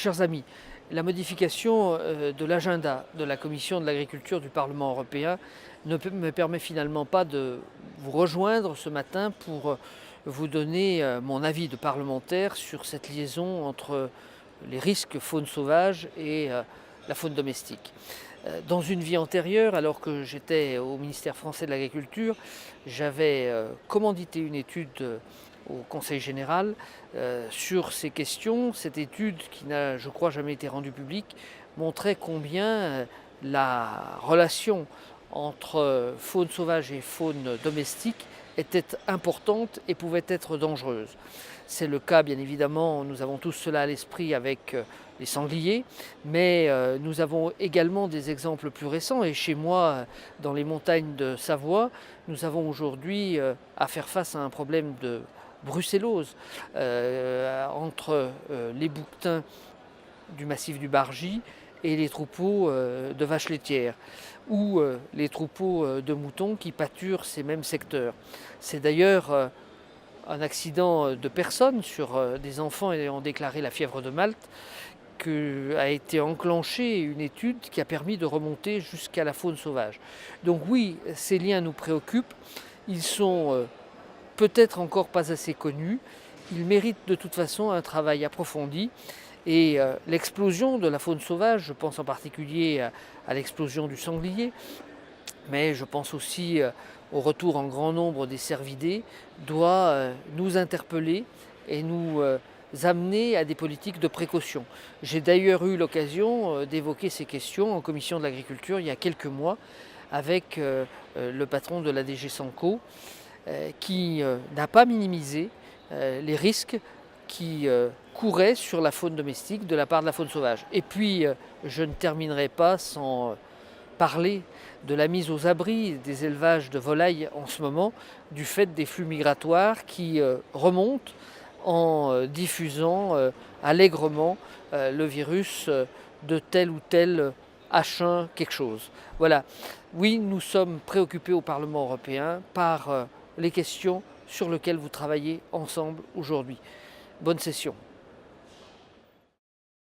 Chers amis, la modification de l'agenda de la Commission de l'agriculture du Parlement européen ne me permet finalement pas de vous rejoindre ce matin pour vous donner mon avis de parlementaire sur cette liaison entre les risques faune sauvage et la faune domestique. Dans une vie antérieure, alors que j'étais au ministère français de l'Agriculture, j'avais commandité une étude au Conseil général sur ces questions. Cette étude, qui n'a, je crois, jamais été rendue publique, montrait combien la relation entre faune sauvage et faune domestique était importante et pouvait être dangereuse. C'est le cas, bien évidemment, nous avons tous cela à l'esprit avec les sangliers, mais nous avons également des exemples plus récents. Et chez moi, dans les montagnes de Savoie, nous avons aujourd'hui à faire face à un problème de brucellose entre les bouquetins du massif du Bargy et les troupeaux de vaches laitières ou les troupeaux de moutons qui pâturent ces mêmes secteurs. C'est d'ailleurs un accident de personnes sur des enfants ayant déclaré la fièvre de Malte qu'a été enclenchée une étude qui a permis de remonter jusqu'à la faune sauvage. Donc oui, ces liens nous préoccupent, ils sont peut-être encore pas assez connus, ils méritent de toute façon un travail approfondi. Et l'explosion de la faune sauvage, je pense en particulier à l'explosion du sanglier, mais je pense aussi au retour en grand nombre des cervidés, doit nous interpeller et nous amener à des politiques de précaution. J'ai d'ailleurs eu l'occasion d'évoquer ces questions en commission de l'agriculture il y a quelques mois avec le patron de la DG Sanco, qui n'a pas minimisé les risques qui couraient sur la faune domestique de la part de la faune sauvage. Et puis, je ne terminerai pas sans parler de la mise aux abris des élevages de volailles en ce moment, du fait des flux migratoires qui remontent en diffusant allègrement le virus de tel ou tel H1 quelque chose. Voilà. Oui, nous sommes préoccupés au Parlement européen par les questions sur lesquelles vous travaillez ensemble aujourd'hui. Bonne session.